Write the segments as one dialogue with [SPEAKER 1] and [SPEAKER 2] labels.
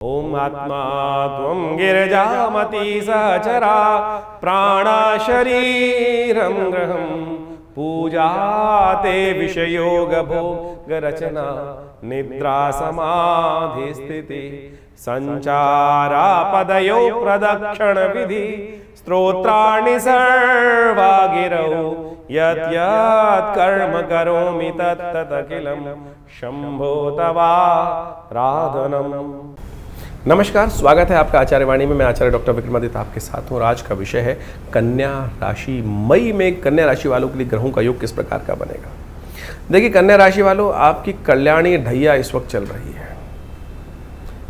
[SPEAKER 1] ओम आत्मा त्वं गिरिजामती सहचरा प्राणा शरीरं ग्रहं पूजा ते विषयोग भोग रचना निद्रा समाधि स्थिति संचारा पदयो प्रदक्षिण विधि स्तोत्राणि सर्वा गिरौ यत् यत् कर्म करोमि तत् तत् अखिलं शंभो तवाराधनम्। नमस्कार, स्वागत है आपका आचार्य वाणी में। मैं आचार्य डॉक्टर विक्रमादित्य आपके साथ हूँ और आज का विषय है कन्या राशि। मई में कन्या राशि वालों के लिए ग्रहों का योग किस प्रकार का बनेगा। देखिए, कन्या राशि वालों, आपकी कल्याणी ढैया इस वक्त चल रही है।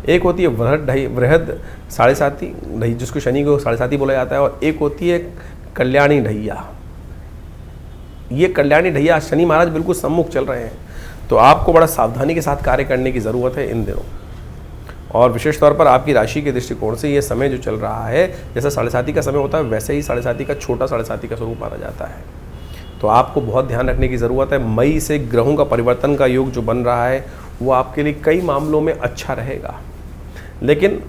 [SPEAKER 1] एक होती है वृहद साढ़े साती ढैया, जिसको शनि को साढ़े साती बोला जाता है, और एक होती है कल्याणी ढैया। ये कल्याणी ढैया शनि महाराज बिल्कुल सम्मुख चल रहे हैं, तो आपको बड़ा सावधानी के साथ कार्य करने की ज़रूरत है इन दिनों। और विशेष तौर पर आपकी राशि के दृष्टिकोण से ये समय जो चल रहा है, जैसा साढ़े साती का समय होता है वैसे ही साढ़े साती का छोटा साढ़े साती का स्वरूप माना जाता है। तो आपको बहुत ध्यान रखने की ज़रूरत है। मई से ग्रहों का परिवर्तन का योग जो बन रहा है वो आपके लिए कई मामलों में अच्छा रहेगा, लेकिन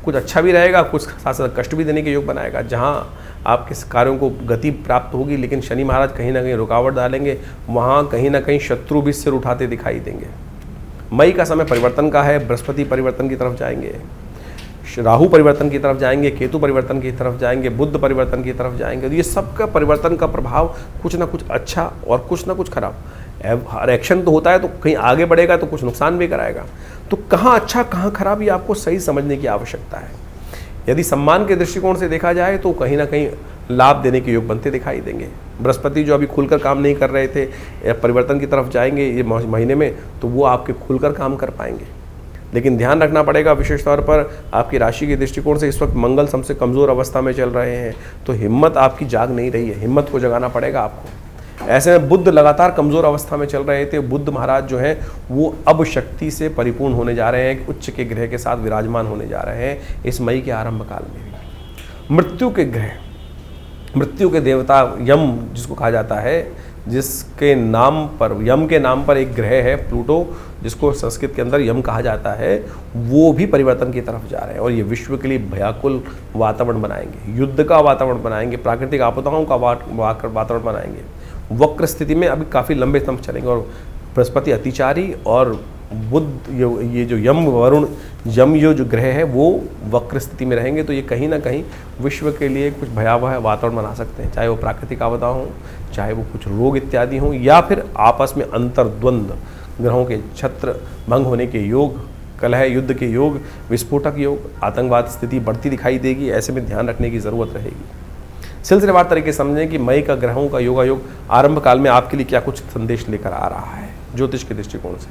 [SPEAKER 1] कुछ अच्छा भी रहेगा, कुछ साथ साथ कष्ट भी देने के योग बनाएगा। जहाँ आपके कार्यों को गति प्राप्त होगी, लेकिन शनि महाराज कहीं ना कहीं रुकावट डालेंगे, वहाँ कहीं ना कहीं शत्रु भी सिर उठाते दिखाई देंगे। मई का समय परिवर्तन का है। बृहस्पति परिवर्तन की तरफ जाएंगे, राहु परिवर्तन की तरफ जाएंगे, केतु परिवर्तन की तरफ जाएंगे, बुध परिवर्तन की तरफ जाएंगे। तो ये सबका परिवर्तन का प्रभाव कुछ ना कुछ अच्छा और कुछ ना कुछ खराब। हर एक्शन तो होता है, तो कहीं आगे बढ़ेगा तो कुछ नुकसान भी कराएगा। तो कहाँ अच्छा कहाँ खराब, ये आपको सही समझने की आवश्यकता है। यदि सम्मान के दृष्टिकोण से देखा जाए तो कहीं ना कहीं लाभ देने के योग बनते दिखाई देंगे। बृहस्पति जो अभी खुलकर काम नहीं कर रहे थे, परिवर्तन की तरफ जाएंगे ये महीने में, तो वो आपके खुलकर काम कर पाएंगे। लेकिन ध्यान रखना पड़ेगा, विशेष तौर पर आपकी राशि के दृष्टिकोण से इस वक्त मंगल सबसे कमज़ोर अवस्था में चल रहे हैं, तो हिम्मत आपकी जाग नहीं रही है। हिम्मत को जगाना पड़ेगा आपको। ऐसे में बुध लगातार कमज़ोर अवस्था में चल रहे थे। बुध महाराज जो हैं वो अब शक्ति से परिपूर्ण होने जा रहे हैं, उच्च के ग्रह के साथ विराजमान होने जा रहे हैं इस मई के आरंभ काल में भी। मृत्यु के ग्रह, मृत्यु के देवता यम जिसको कहा जाता है, जिसके नाम पर, यम के नाम पर एक ग्रह है प्लूटो, जिसको संस्कृत के अंदर यम कहा जाता है, वो भी परिवर्तन की तरफ जा रहे हैं। और ये विश्व के लिए भयाकुल वातावरण बनाएंगे, युद्ध का वातावरण बनाएंगे, प्राकृतिक आपदाओं का वातावरण बनाएंगे। वक्र स्थिति में अभी काफ़ी लंबे समय चलेंगे। और बृहस्पति अतिचारी और बुध, ये जो यम जो ग्रह है वो वक्र स्थिति में रहेंगे, तो ये कहीं ना कहीं विश्व के लिए कुछ भयावह वातावरण बना सकते हैं। चाहे वो प्राकृतिक आपदा हो, चाहे वो कुछ रोग इत्यादि हों, या फिर आपस में अंतर्द्वंद, ग्रहों के छत्र भंग होने के योग, कलह युद्ध के योग, विस्फोटक योग, आतंकवाद स्थिति बढ़ती दिखाई देगी। ऐसे में ध्यान रखने की ज़रूरत रहेगी। सिलसिलेवार तरीके समझें कि मई का ग्रहों का योगायोग आरंभ काल में आपके लिए क्या कुछ संदेश लेकर आ रहा है ज्योतिष के दृष्टिकोण से।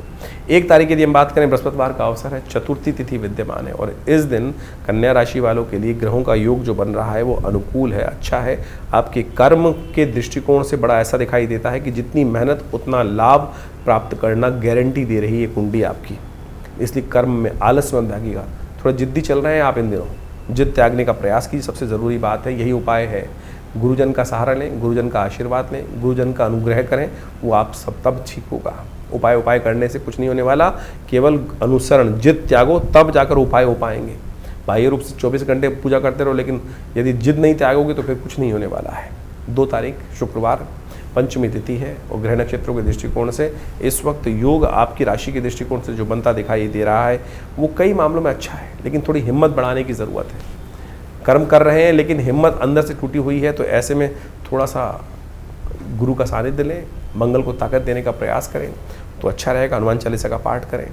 [SPEAKER 1] 1 तारीख यदि हम बात करें, बृहस्पतिवार का अवसर है, चतुर्थी तिथि विद्यमान है, और इस दिन कन्या राशि वालों के लिए ग्रहों का योग जो बन रहा है वो अनुकूल है, अच्छा है। आपके कर्म के दृष्टिकोण से बड़ा ऐसा दिखाई देता है कि जितनी मेहनत उतना लाभ प्राप्त करना गारंटी दे रही है कुंडली आपकी। इसलिए कर्म में आलस्य मत भागिएगा। थोड़ा जिद्दी चल रहे हैं आप इन दिनों, जिद त्यागने का प्रयास कीजिए, सबसे ज़रूरी बात है। यही उपाय है। गुरुजन का सहारा लें, गुरुजन का आशीर्वाद लें, गुरुजन का अनुग्रह करें, वो आप सब तब ठीक होगा। उपाय करने से कुछ नहीं होने वाला, केवल अनुसरण, जिद त्यागो, तब जाकर उपाय हो पाएंगे। बाह्य रूप से 24 घंटे पूजा करते रहो, लेकिन यदि जिद नहीं त्यागोगे तो फिर कुछ नहीं होने वाला है। 2 तारीख शुक्रवार पंचमी तिथि है, और ग्रह नक्षत्रों के दृष्टिकोण से इस वक्त योग आपकी राशि के दृष्टिकोण से जो बनता दिखाई दे रहा है वो कई मामलों में अच्छा है, लेकिन थोड़ी हिम्मत बढ़ाने की ज़रूरत है। कर्म कर रहे हैं लेकिन हिम्मत अंदर से टूटी हुई है, तो ऐसे में थोड़ा सा गुरु का सानिध्य लें, मंगल को ताकत देने का प्रयास करें तो अच्छा रहेगा। हनुमान चालीसा का पाठ करें।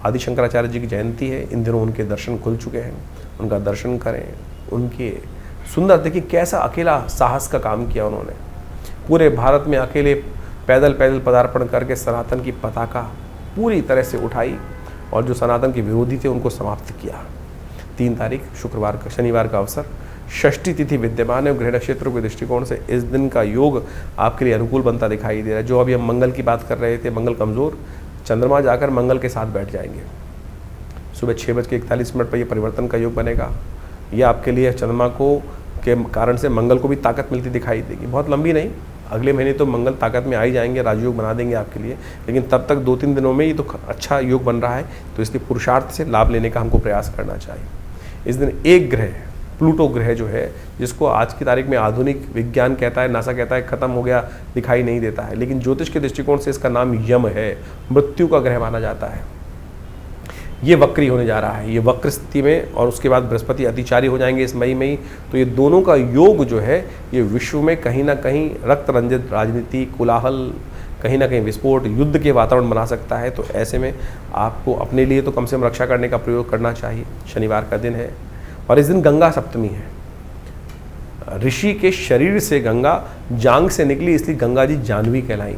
[SPEAKER 1] आदि शंकराचार्य जी की जयंती है, इन दिनों उनके दर्शन खुल चुके हैं, उनका दर्शन करें। उनके सुंदर, देखिए कैसा अकेला साहस का काम किया उन्होंने। पूरे भारत में अकेले पैदल पदार्पण करके सनातन की पताका पूरी तरह से उठाई, और जो सनातन के विरोधी थे उनको समाप्त किया। 3 तारीख शुक्रवार का, शनिवार का अवसर, षष्ठी तिथि विद्यमान है। ग्रह नक्षत्रों के दृष्टिकोण से इस दिन का योग आपके लिए अनुकूल बनता दिखाई दे रहा है। जो अभी हम मंगल की बात कर रहे थे, मंगल कमज़ोर, चंद्रमा जाकर मंगल के साथ बैठ जाएंगे। सुबह 6:41 पर यह परिवर्तन का योग बनेगा। यह आपके लिए चंद्रमा को के कारण से मंगल को भी ताकत मिलती दिखाई देगी। बहुत लंबी नहीं, अगले महीने तो मंगल ताकत में आ ही जाएंगे, राजयोग बना देंगे आपके लिए, लेकिन तब तक 2-3 दिनों में ही तो अच्छा योग बन रहा है, तो इसलिए पुरुषार्थ से लाभ लेने का हमको प्रयास करना चाहिए। इस दिन एक ग्रह, प्लूटो ग्रह जो है, जिसको आज की तारीख में आधुनिक विज्ञान कहता है, नासा कहता है खत्म हो गया, दिखाई नहीं देता है, लेकिन ज्योतिष के दृष्टिकोण से इसका नाम यम है, मृत्यु का ग्रह माना जाता है। ये वक्री होने जा रहा है, ये वक्र स्थिति में, और उसके बाद बृहस्पति अतिचारी हो जाएंगे इस मई में ही। तो ये दोनों का योग जो है ये विश्व में कहीं ना कहीं रक्त रंजित राजनीति, कोलाहल, कहीं ना कहीं विस्फोट, युद्ध के वातावरण बना सकता है। तो ऐसे में आपको अपने लिए तो कम से कम रक्षा करने का प्रयोग करना चाहिए। शनिवार का दिन है और इस दिन गंगा सप्तमी है। ऋषि के शरीर से गंगा जांग से निकली, इसलिए गंगा जी जाह्नवी कहलाई।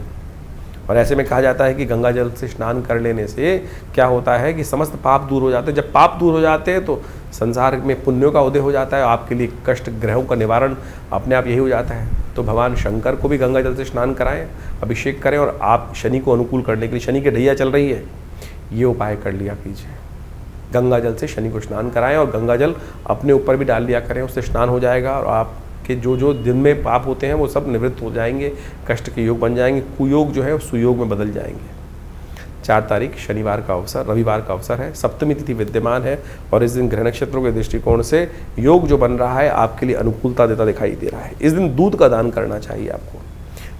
[SPEAKER 1] और ऐसे में कहा जाता है कि गंगा जल से स्नान कर लेने से क्या होता है कि समस्त पाप दूर हो जाते हैं। जब पाप दूर हो जाते हैं तो संसार में पुण्यों का उदय हो जाता है, आपके लिए कष्ट ग्रहों का निवारण अपने आप यही हो जाता है। तो भगवान शंकर को भी गंगा जल से स्नान कराएं, अभिषेक करें, और आप शनि को अनुकूल करने के लिए, शनि की ढैया चल रही है, ये उपाय कर लिया कीजिए। गंगा जल से शनि को स्नान कराएं और गंगा जल अपने ऊपर भी डाल दिया करें, उससे स्नान हो जाएगा और आपके जो दिन में पाप होते हैं वो सब निवृत्त हो जाएंगे, कष्ट के योग बन जाएंगे, कुयोग जो है वो सुयोग में बदल जाएंगे। 4 तारीख शनिवार का अवसर, रविवार का अवसर है, सप्तमी तिथि विद्यमान है और इस दिन ग्रह नक्षत्रों के दृष्टिकोण से योग जो बन रहा है आपके लिए अनुकूलता देता दिखाई दे रहा है। इस दिन दूध का दान करना चाहिए आपको।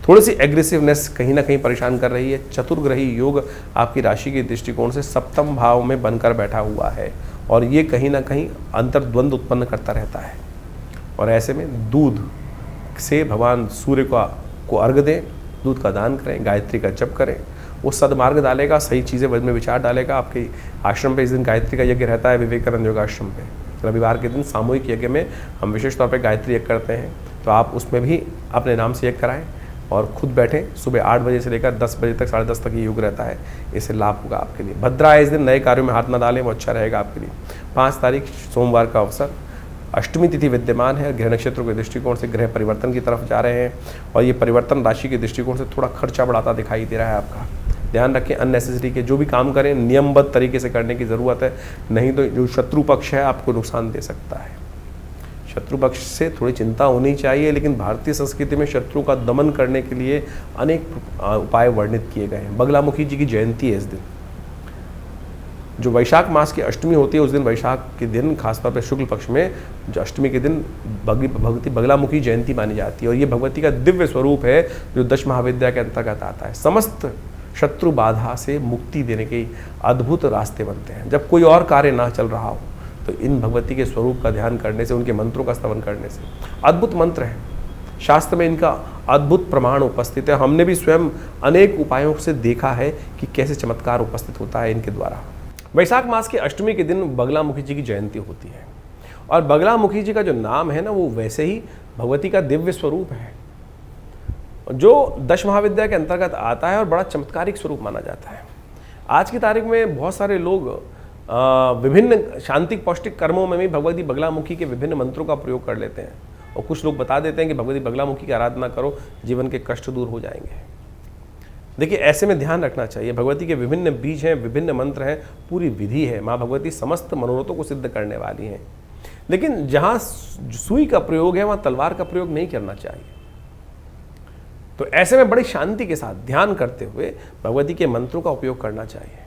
[SPEAKER 1] थोड़ी सी एग्रेसिवनेस कहीं ना कहीं परेशान कर रही है। चतुर्ग्रही योग आपकी राशि के दृष्टिकोण से सप्तम भाव में बनकर बैठा हुआ है और ये कहीं ना कहीं अंतर्द्वंद उत्पन्न करता रहता है। और ऐसे में दूध से भगवान सूर्य को अर्घ्य दें, दूध का दान करें, गायत्री का जप करें, वो सदमार्ग डालेगा, सही चीज़ें में विचार डालेगा। आपके आश्रम पे इस दिन गायत्री का यज्ञ रहता है, विवेकानंद योगाश्रम पे। रविवार के दिन सामूहिक यज्ञ में हम विशेष तौर पे गायत्री यज्ञ करते हैं, तो आप उसमें भी अपने नाम से यज्ञ कराएं और खुद बैठें। सुबह 8 बजे से लेकर 10 बजे तक, 10:30 तक ये योग रहता है, इससे लाभ होगा आपके लिए। भद्रा है इस दिन, नए कार्यों में हाथ न डालें, वो अच्छा रहेगा आपके लिए। 5 तारीख सोमवार का अवसर, अष्टमी तिथि विद्यमान है। ग्रह नक्षत्रों के दृष्टिकोण से ग्रह परिवर्तन की तरफ जा रहे हैं और ये परिवर्तन राशि के दृष्टिकोण से थोड़ा खर्चा बढ़ाता दिखाई दे रहा है आपका। ध्यान रखें, अननेसेसरी के जो भी काम करें नियमबद्ध तरीके से करने की ज़रूरत है, नहीं तो जो शत्रु पक्ष है आपको नुकसान दे सकता है। शत्रु पक्ष से थोड़ी चिंता होनी चाहिए, लेकिन भारतीय संस्कृति में शत्रु का दमन करने के लिए अनेक उपाय वर्णित किए गए हैं। बगलामुखी जी की जयंती है इस दिन। जो वैशाख मास की अष्टमी होती है उस दिन, वैशाख के दिन खासतौर पर शुक्ल पक्ष में जो अष्टमी के दिन भगवती बगलामुखी जयंती मानी जाती है और ये भगवती का दिव्य स्वरूप है जो 10 महाविद्या के अंतर्गत आता है। समस्त शत्रु बाधा से मुक्ति देने के अद्भुत रास्ते बनते हैं। जब कोई और कार्य ना चल रहा हो तो इन भगवती के स्वरूप का ध्यान करने से, उनके मंत्रों का स्तवन करने से, अद्भुत मंत्र है, शास्त्र में इनका अद्भुत प्रमाण उपस्थित है। हमने भी स्वयं अनेक उपायों से देखा है कि कैसे चमत्कार उपस्थित होता है इनके द्वारा। वैशाख मास की अष्टमी के दिन बगलामुखी जी की जयंती होती है और बगलामुखी जी का जो नाम है ना, वो वैसे ही भगवती का दिव्य स्वरूप है जो 10 महाविद्या के अंतर्गत आता है और बड़ा चमत्कारिक स्वरूप माना जाता है। आज की तारीख में बहुत सारे लोग विभिन्न शांतिक पौष्टिक कर्मों में भी भगवती बगलामुखी के विभिन्न मंत्रों का प्रयोग कर लेते हैं और कुछ लोग बता देते हैं कि भगवती बगलामुखी की आराधना करो, जीवन के कष्ट दूर हो जाएंगे। देखिए, ऐसे में ध्यान रखना चाहिए, भगवती के विभिन्न बीज हैं, विभिन्न मंत्र हैं, पूरी विधि है। माँ भगवती समस्त मनोरथों को सिद्ध करने वाली हैं, लेकिन जहाँ सुई का प्रयोग है वहाँ तलवार का प्रयोग नहीं करना चाहिए। तो ऐसे में बड़ी शांति के साथ ध्यान करते हुए भगवती के मंत्रों का उपयोग करना चाहिए।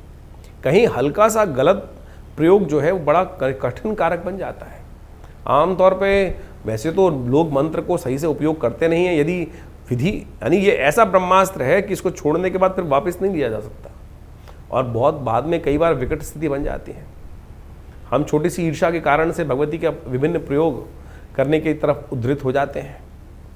[SPEAKER 1] कहीं हल्का सा गलत प्रयोग जो है वो बड़ा कठिन कारक बन जाता है। आमतौर पे वैसे तो लोग मंत्र को सही से उपयोग करते नहीं हैं, यदि विधि यानी ये ऐसा ब्रह्मास्त्र है कि इसको छोड़ने के बाद फिर वापस नहीं लिया जा सकता और बहुत बाद में कई बार विकट स्थिति बन जाती है। हम छोटी सी ईर्ष्या के कारण से भगवती का विभिन्न प्रयोग करने की तरफ उद्धृत हो जाते हैं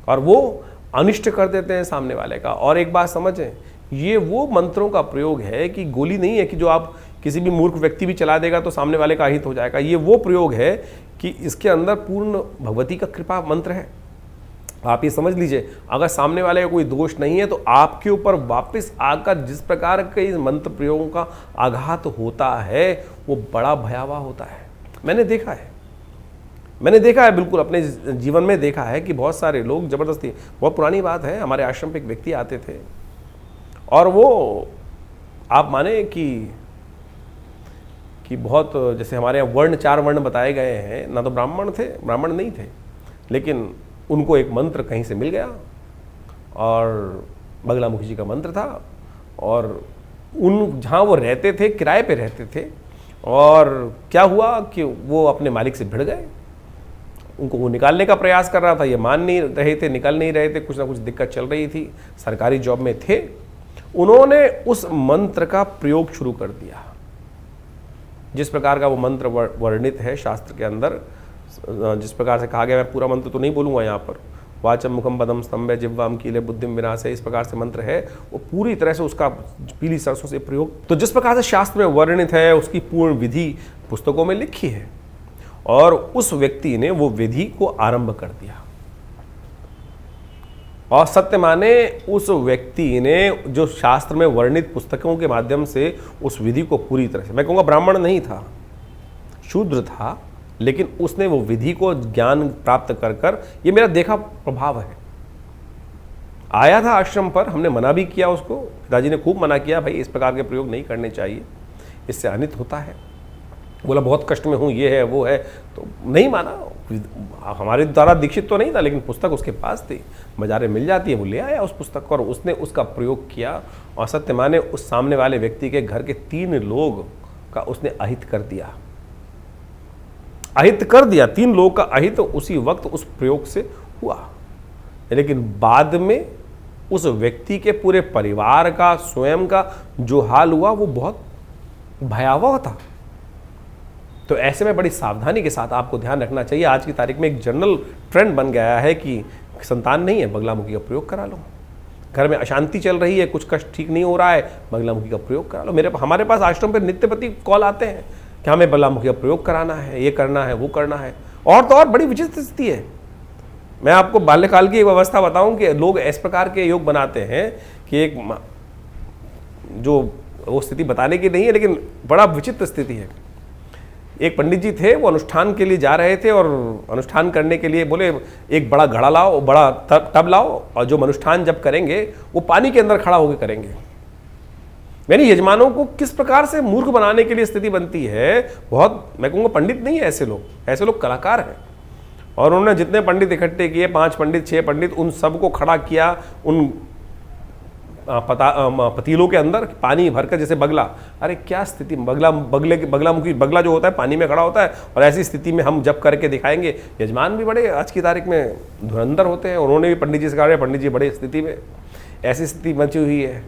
[SPEAKER 1] और वो अनिष्ट कर देते हैं सामने वाले का। और एक बात समझें, ये वो मंत्रों का प्रयोग है कि गोली नहीं है कि जो आप किसी भी मूर्ख व्यक्ति भी चला देगा तो सामने वाले का हित हो जाएगा। ये वो प्रयोग है कि इसके अंदर पूर्ण भगवती का कृपा मंत्र है। आप ये समझ लीजिए, अगर सामने वाले का कोई दोष नहीं है तो आपके ऊपर वापस आकर जिस प्रकार के इस मंत्र प्रयोगों का आघात होता है वो बड़ा भयावह होता है। मैंने देखा है, बिल्कुल अपने जीवन में देखा है कि बहुत सारे लोग ज़बरदस्ती, बहुत पुरानी बात है, हमारे आश्रम पे एक व्यक्ति आते थे और वो आप माने कि बहुत, जैसे हमारे यहाँ वर्ण 4 वर्ण बताए गए हैं, ना तो ब्राह्मण नहीं थे, लेकिन उनको एक मंत्र कहीं से मिल गया और बगलामुखी जी का मंत्र था। और उन जहाँ वो रहते थे किराए पे रहते थे, और क्या हुआ कि वो अपने मालिक से भिड़ गए। उनको वो निकालने का प्रयास कर रहा था, ये मान नहीं रहे थे, निकल नहीं रहे थे, कुछ ना कुछ दिक्कत चल रही थी, सरकारी जॉब में थे। उन्होंने उस मंत्र का प्रयोग शुरू कर दिया, जिस प्रकार का वो मंत्र वर्णित है शास्त्र के अंदर, जिस प्रकार से कहा गया। मैं पूरा मंत्र तो नहीं बोलूँगा यहाँ पर। वाचम मुखम पदम स्तंभे जिह्वाम कीले बुद्धिम विनाशे, इस प्रकार से मंत्र है। वो पूरी तरह से उसका पीली सरसों से प्रयोग, तो जिस प्रकार से शास्त्र में वर्णित है उसकी पूर्ण विधि पुस्तकों में लिखी है। और उस व्यक्ति ने वो विधि को आरंभ कर दिया, और सत्य माने उस व्यक्ति ने जो शास्त्र में वर्णित पुस्तकों के माध्यम से उस विधि को पूरी तरह से, मैं कहूँगा ब्राह्मण नहीं था, शूद्र था, लेकिन उसने वो विधि को ज्ञान प्राप्त कर कर, ये मेरा देखा प्रभाव है। आया था आश्रम पर, हमने मना भी किया उसको, पिताजी ने खूब मना किया, भाई इस प्रकार के प्रयोग नहीं करने चाहिए, इससे अनित होता है। बोला बहुत कष्ट में हूँ, ये है वो है, तो नहीं माना। हमारे द्वारा दीक्षित तो नहीं था, लेकिन पुस्तक उसके पास थी, बाजारे मिल जाती है, वो ले आया उस पुस्तक को और उसने उसका प्रयोग किया। और सत्य माने उस सामने वाले व्यक्ति के घर के 3 लोग का उसने अहित कर दिया, अहित कर दिया। 3 लोगों का अहित उसी वक्त उस प्रयोग से हुआ। लेकिन बाद में उस व्यक्ति के पूरे परिवार का, स्वयं का जो हाल हुआ वो बहुत भयावह था। तो ऐसे में बड़ी सावधानी के साथ आपको ध्यान रखना चाहिए। आज की तारीख में एक जनरल ट्रेंड बन गया है कि संतान नहीं है, बगलामुखी का प्रयोग करा लो। घर में अशांति चल रही है, कुछ कष्ट ठीक नहीं हो रहा है, बगलामुखी का प्रयोग करा लो। हमारे पास आश्रम पर नित्यपति कॉल आते हैं कि हमें बगलामुखी का प्रयोग कराना है, ये करना है, वो करना है। और तो और बड़ी विचित्र स्थिति है। मैं आपको बाल्यकाल की एक अवस्था बताऊं कि लोग इस प्रकार के योग बनाते हैं कि एक जो वो स्थिति बताने की नहीं है, लेकिन बड़ा विचित्र स्थिति है। एक पंडित जी थे, वो अनुष्ठान के लिए जा रहे थे और अनुष्ठान करने के लिए बोले एक बड़ा घड़ा लाओ, बड़ा टब लाओ, और जो अनुष्ठान जब करेंगे वो पानी के अंदर खड़ा होकर करेंगे। यानी यजमानों को किस प्रकार से मूर्ख बनाने के लिए स्थिति बनती है। बहुत, मैं कहूँगा पंडित नहीं है ऐसे लोग कलाकार हैं। और उन्होंने जितने पंडित इकट्ठे किए, 5 पंडित 6 पंडित, उन सबको खड़ा किया उन पतीलों के अंदर पानी भरकर, जैसे बगला। अरे क्या स्थिति, बगलामुखी बगला जो होता है पानी में खड़ा होता है, और ऐसी स्थिति में हम जब करके दिखाएंगे। यजमान भी बड़े आज की तारीख में धुरंधर होते हैं, उन्होंने भी पंडित जी से कहा, पंडित जी बड़े स्थिति में, ऐसी स्थिति बची हुई है।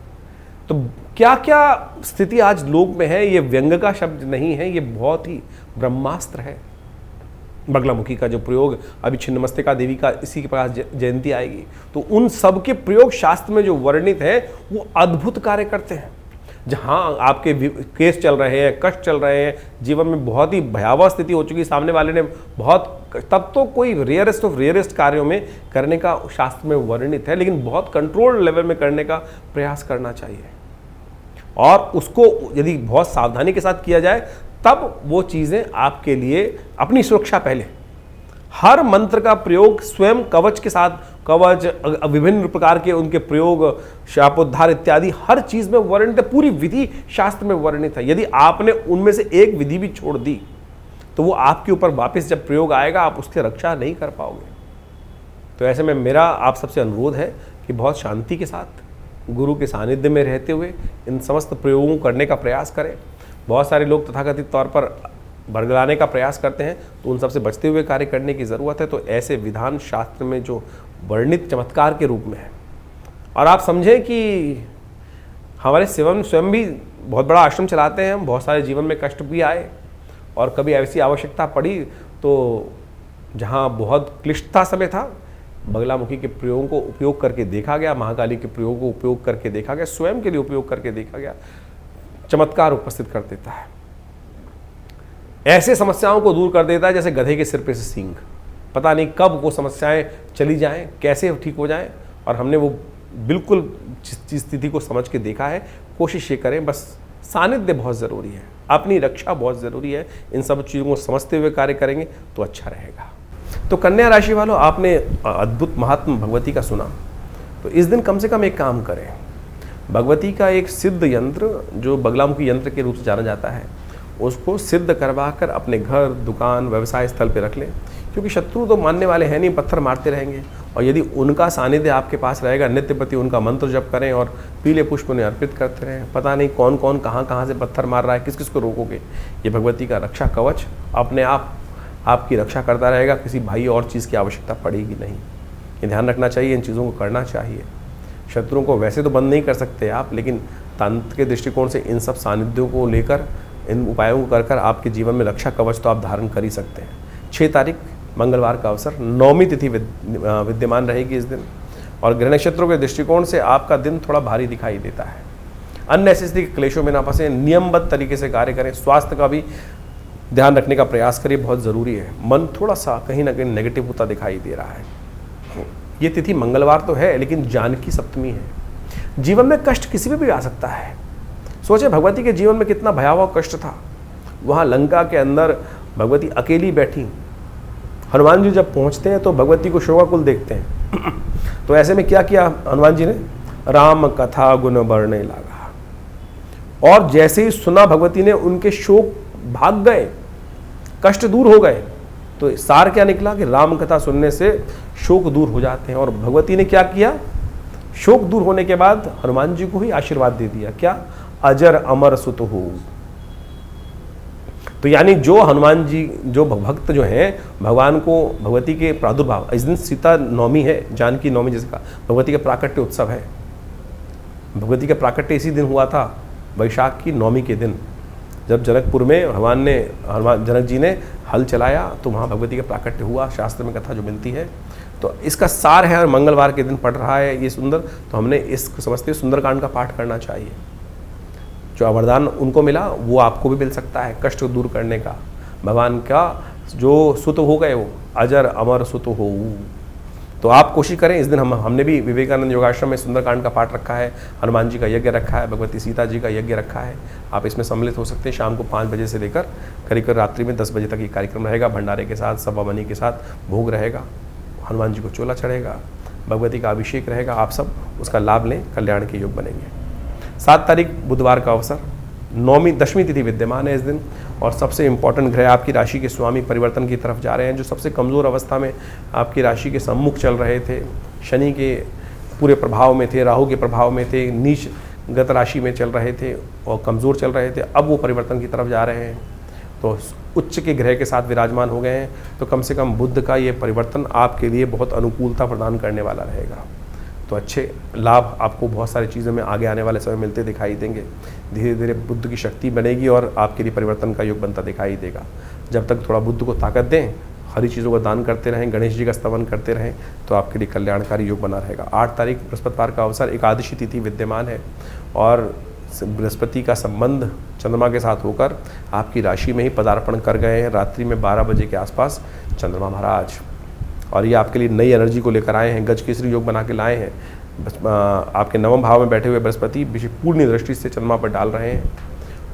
[SPEAKER 1] तो क्या क्या स्थिति आज लोक में है, ये व्यंग का शब्द नहीं है, ये बहुत ही ब्रह्मास्त्र है। बगलामुखी का जो प्रयोग, अभी छिन्नमस्तिका देवी का इसी के पास जयंती आएगी, तो उन सब के प्रयोग शास्त्र में जो वर्णित है वो अद्भुत कार्य करते हैं। जहाँ आपके केस चल रहे हैं, कष्ट चल रहे हैं, जीवन में बहुत ही भयावह स्थिति हो चुकी, सामने वाले ने बहुत, तब तो कोई रेयरेस्ट ऑफ रेयरेस्ट कार्यों में करने का शास्त्र में वर्णित है, लेकिन बहुत कंट्रोल लेवल में करने का प्रयास करना चाहिए। और उसको यदि बहुत सावधानी के साथ किया जाए, तब वो चीज़ें आपके लिए, अपनी सुरक्षा पहले, हर मंत्र का प्रयोग स्वयं कवच के साथ, कवच विभिन्न प्रकार के उनके प्रयोग, शापोद्धार इत्यादि हर चीज़ में वर्णित है, पूरी विधि शास्त्र में वर्णित है। यदि आपने उनमें से एक विधि भी छोड़ दी तो वो आपके ऊपर वापस जब प्रयोग आएगा आप उसकी रक्षा नहीं कर पाओगे। तो ऐसे में मेरा आप सबसे अनुरोध है कि बहुत शांति के साथ, गुरु के सानिध्य में रहते हुए इन समस्त प्रयोगों करने का प्रयास करें। बहुत सारे लोग तथाकथित तौर पर बरगलाने का प्रयास करते हैं, तो उन सबसे बचते हुए कार्य करने की ज़रूरत है। तो ऐसे विधान शास्त्र में जो वर्णित चमत्कार के रूप में है, और आप समझें कि हमारे स्वयं भी बहुत बड़ा आश्रम चलाते हैं हम, बहुत सारे जीवन में कष्ट भी आए, और कभी ऐसी आवश्यकता पड़ी तो जहाँ बहुत क्लिष्टता समय था, बगलामुखी के प्रयोगों को उपयोग करके देखा गया, महाकाली के प्रयोगों को उपयोग करके देखा गया, स्वयं के लिए उपयोग करके देखा गया, चमत्कार उपस्थित कर देता है। ऐसे समस्याओं को दूर कर देता है जैसे गधे के सिर पे से सींग। पता नहीं कब वो समस्याएं चली जाएं, कैसे ठीक हो जाएं, और हमने वो बिल्कुल जिस स्थिति को समझ के देखा है। कोशिश ये करें, बस सानिध्य बहुत ज़रूरी है, अपनी रक्षा बहुत ज़रूरी है। इन सब चीज़ों को समझते हुए कार्य करेंगे तो अच्छा रहेगा। तो कन्या राशि वालों, आपने अद्भुत महात्मा भगवती का सुना, तो इस दिन कम से कम एक काम करें। भगवती का एक सिद्ध यंत्र जो बगलामुखी यंत्र के रूप से जाना जाता है, उसको सिद्ध करवा कर अपने घर, दुकान, व्यवसाय स्थल पे रख लें, क्योंकि शत्रु तो मानने वाले हैं नहीं, पत्थर मारते रहेंगे। और यदि उनका सानिध्य आपके पास रहेगा, नित्य प्रति उनका मंत्र जप करें और पीले पुष्प उन्हें अर्पित करते रहें। पता नहीं कौन कौन कहाँ से पत्थर मार रहा है, किस किस को रोकोगे। ये भगवती का रक्षा कवच अपने आप आपकी रक्षा करता रहेगा, किसी भाई और चीज़ की आवश्यकता पड़ेगी नहीं। ये ध्यान रखना चाहिए, इन चीज़ों को करना चाहिए। शत्रुओं को वैसे तो बंद नहीं कर सकते आप, लेकिन तंत्र के दृष्टिकोण से इन सब सानिध्यों को लेकर, इन उपायों को कर आपके जीवन में रक्षा कवच तो आप धारण कर ही सकते हैं। 6 तारीख मंगलवार का अवसर, 9वीं तिथि विद्यमान रहेगी इस दिन, और ग्रह नक्षत्रों के दृष्टिकोण से आपका दिन थोड़ा भारी दिखाई देता है। अन्य ऐसी क्लेशों में ना फंसे, नियमबद्ध तरीके से कार्य करें। स्वास्थ्य का भी ध्यान रखने का प्रयास करिए, बहुत ज़रूरी है। मन थोड़ा सा कहीं ना कहीं नेगेटिव होता दिखाई दे रहा है। ये तिथि मंगलवार तो है, लेकिन जानकी सप्तमी है। जीवन में कष्ट किसी पे भी आ सकता है। सोचे भगवती के जीवन में कितना भयावह कष्ट था। वहाँ लंका के अंदर भगवती अकेली बैठी, हनुमान जी जब पहुँचते हैं तो भगवती को शोकाकुल देखते हैं। तो ऐसे में क्या किया हनुमान जी ने, राम कथा गुण बढ़ने लगा, और जैसे ही सुना भगवती ने, उनके शोक भाग गए, कष्ट दूर हो गए। तो सार क्या निकला कि राम कथा सुनने से शोक दूर हो जाते हैं। और भगवती ने क्या किया, शोक दूर होने के बाद हनुमान जी को ही आशीर्वाद दे दिया, क्या, अजर अमर सुत हो। तो यानी जो हनुमान जी, जो भक्त जो हैं, भगवान को, भगवती के प्रादुर्भाव, इस दिन सीता नवमी है, जानकी नवमी जिसका भगवती का प्राकट्य उत्सव है। भगवती का प्राकट्य इसी दिन हुआ था, वैशाख की नवमी के दिन, जब जनकपुर में हनुमान जनक जी ने हल चलाया, तो वहाँ भगवती का प्राकट्य हुआ। शास्त्र में कथा जो मिलती है, तो इसका सार है, और मंगलवार के दिन पढ़ रहा है ये सुंदर, तो हमने इसको समझते सुंदरकांड का पाठ करना चाहिए। जो वरदान उनको मिला वो आपको भी मिल सकता है, कष्ट दूर करने का। भगवान का जो सुत हो गए, वो अजर अमर सुत हो। तो आप कोशिश करें इस दिन। हमने भी विवेकानंद योगाश्रम में सुंदरकांड का पाठ रखा है, हनुमान जी का यज्ञ रखा है, भगवती सीता जी का यज्ञ रखा है। आप इसमें सम्मिलित हो सकते हैं। शाम को 5 बजे से लेकर करीब रात्रि में 10 बजे तक ये कार्यक्रम रहेगा। भंडारे के साथ, सब्बामणि के साथ भोग रहेगा, हनुमान जी को चोला चढ़ेगा, भगवती का अभिषेक रहेगा। आप सब उसका लाभ लें, कल्याण के योग बनेंगे। 7 तारीख बुधवार का अवसर, 10वीं तिथि विद्यमान है इस दिन, और सबसे इम्पॉर्टेंट ग्रह आपकी राशि के स्वामी परिवर्तन की तरफ जा रहे हैं। जो सबसे कमज़ोर अवस्था में आपकी राशि के सम्मुख चल रहे थे, शनि के पूरे प्रभाव में थे, राहु के प्रभाव में थे, नीच गत राशि में चल रहे थे और कमज़ोर चल रहे थे, अब वो परिवर्तन की तरफ जा रहे हैं। तो उच्च के ग्रह के साथ विराजमान हो गए हैं। तो कम से कम बुध का ये परिवर्तन आपके लिए बहुत अनुकूलता प्रदान करने वाला रहेगा। तो अच्छे लाभ आपको बहुत सारी चीज़ों में आगे आने वाले समय मिलते दिखाई देंगे। धीरे धीरे बुद्ध की शक्ति बनेगी और आपके लिए परिवर्तन का योग बनता दिखाई देगा। जब तक थोड़ा बुद्ध को ताकत दें, हरी चीज़ों का दान करते रहें, गणेश जी का स्तवन करते रहें, तो आपके लिए कल्याणकारी योग बना रहेगा। 8 तारीख बृहस्पतिवार का अवसर, एकादशी तिथि विद्यमान है, और बृहस्पति का संबंध चंद्रमा के साथ होकर आपकी राशि में ही पदार्पण कर गए हैं रात्रि में 12 बजे के आसपास चंद्रमा महाराज। और ये आपके लिए नई एनर्जी को लेकर आए हैं, गज केसरी योग बना के लाए हैं। आपके 9वें भाव में बैठे हुए बृहस्पति पूर्ण दृष्टि से चंद्रमा पर डाल रहे हैं,